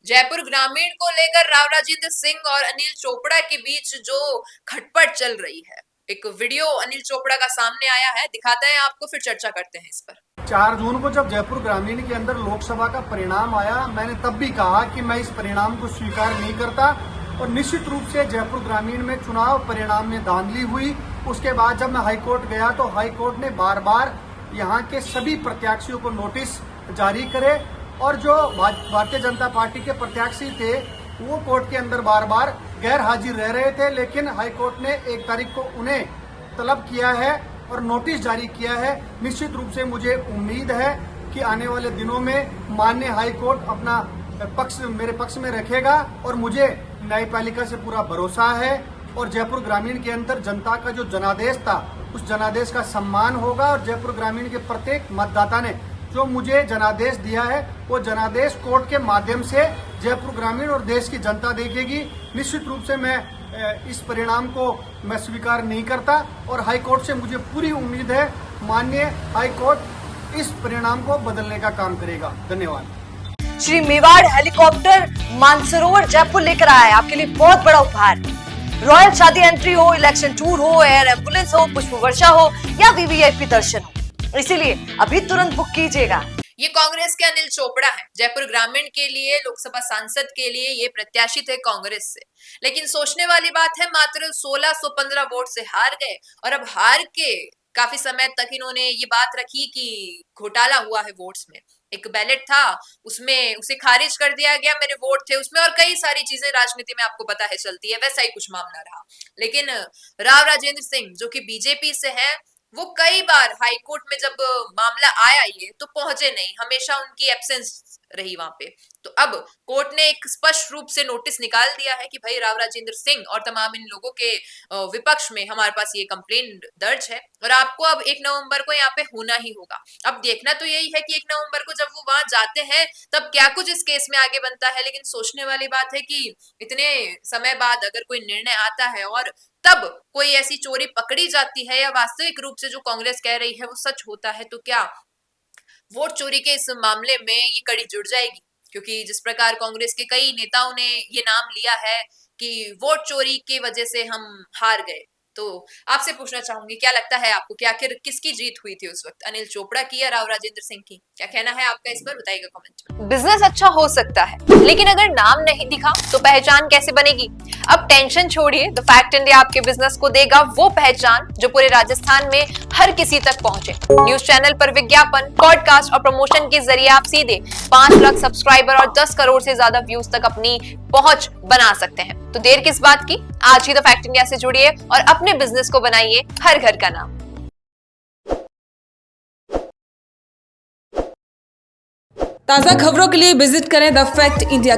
जयपुर ग्रामीण को लेकर राव राजेंद्र सिंह और अनिल चोपड़ा के बीच जो खटपट चल रही है, एक वीडियो अनिल चोपड़ा का सामने आया है, दिखाते हैं आपको, फिर चर्चा करते हैं इस पर। 4 जून को जब जयपुर ग्रामीण के अंदर लोकसभा का परिणाम आया, मैंने तब भी कहा कि मैं इस परिणाम को स्वीकार नहीं करता और निश्चित रूप से जयपुर ग्रामीण में चुनाव परिणाम में धांधली हुई। उसके बाद जब मैं हाईकोर्ट गया तो हाईकोर्ट ने बार बार यहाँ के सभी प्रत्याशियों को नोटिस जारी करे और जो भारतीय जनता पार्टी के प्रत्याशी थे वो कोर्ट के अंदर बार बार गैर हाजिर रह रहे थे, लेकिन हाईकोर्ट ने 1 तारीख को उन्हें तलब किया है और नोटिस जारी किया है। निश्चित रूप से मुझे उम्मीद है कि आने वाले दिनों में माननीय हाईकोर्ट अपना पक्ष मेरे पक्ष में रखेगा और मुझे न्यायपालिका से पूरा भरोसा है और जयपुर ग्रामीण के अंदर जनता का जो जनादेश था उस जनादेश का सम्मान होगा और जयपुर ग्रामीण के प्रत्येक मतदाता ने जो मुझे जनादेश दिया है वो जनादेश कोर्ट के माध्यम से जयपुर ग्रामीण और देश की जनता देखेगी। निश्चित रूप से मैं इस परिणाम को मैं स्वीकार नहीं करता और हाईकोर्ट से मुझे पूरी उम्मीद है माननीय हाईकोर्ट इस परिणाम को बदलने का काम करेगा। धन्यवाद। श्री मेवाड़ हेलीकॉप्टर मानसरोवर जयपुर लेकर आया है आपके लिए बहुत बड़ा उपहार। रॉयल शादी एंट्री हो, इलेक्शन टूर हो, एयर एम्बुलेंस हो, पुष्प वर्षा हो या वीवीआईपी दर्शन हो, इसीलिए अभी तुरंत बुक कीजिएगा। ये कांग्रेस के अनिल चोपड़ा हैं, जयपुर ग्रामीण के लिए लोकसभा सांसद के लिए ये प्रत्याशी थे कांग्रेस से, लेकिन सोचने वाली बात है मात्र 1615 वोट से हार गए और अब हार के काफी समय तक इन्होंने ये बात रखी कि घोटाला हुआ है वोट्स में। एक बैलेट था उसमें उसे खारिज कर दिया गया, मेरे वोट थे उसमें, और कई सारी चीजें राजनीति में आपको पता है चलती है, वैसा ही कुछ मामला रहा। लेकिन राव राजेंद्र सिंह जो कि बीजेपी से हैं, वो कई बार हाईकोर्ट में जब मामला आया ये तो पहुंचे नहीं, हमेशा उनकी एब्सेंस रही वहां पे। तो अब कोर्ट ने एक स्पष्ट रूप से नोटिस निकाल दिया है कि भाई राव राजेंद्र सिंह और तमाम इन लोगों के विपक्ष में हमारे पास ये कंप्लेंट दर्ज है और आपको अब 1 नवंबर को यहाँ पे होना ही होगा। अब देखना तो यही है कि 1 नवंबर को जब वो वहां जाते हैं तब क्या कुछ इस केस में आगे बनता है। लेकिन सोचने वाली बात है कि इतने समय बाद अगर कोई निर्णय आता है और तब कोई ऐसी चोरी पकड़ी जाती है या वास्तविक रूप से जो कांग्रेस कह रही है वो सच होता है, तो क्या वोट चोरी के इस मामले में ये कड़ी जुड़ जाएगी? क्योंकि जिस प्रकार कांग्रेस के कई नेताओं ने ये नाम लिया है कि वोट चोरी की वजह से हम हार गए, तो आपसे पूछना चाहूंगी क्या लगता है आपको कि आखिर किसकी जीत हुई थी उस वक्त, अनिल चोपड़ा की या राव राजेंद्र सिंह की? क्या कहना है आपका इस पर, बताइएगा कमेंट में। बिजनेस अच्छा हो सकता है लेकिन अगर नाम नहीं दिखा तो पहचान कैसे बनेगी? अब टेंशन छोड़िए, द फैक्ट इंडिया आपके बिजनेस को देगा वो पहचान जो पूरे राजस्थान में हर किसी तक पहुंचे। न्यूज चैनल पर विज्ञापन, पॉडकास्ट और प्रमोशन के जरिए आप सीधे 5 लाख सब्सक्राइबर और 10 करोड़ से ज्यादा व्यूज तक अपनी पहुंच बना सकते हैं। तो देर किस बात की, आज ही द फैक्ट इंडिया से जुड़िए और अपने बिजनेस को बनाइए हर घर का नाम। ताज़ा खबरों के लिए विजिट करें द फैक्ट इंडिया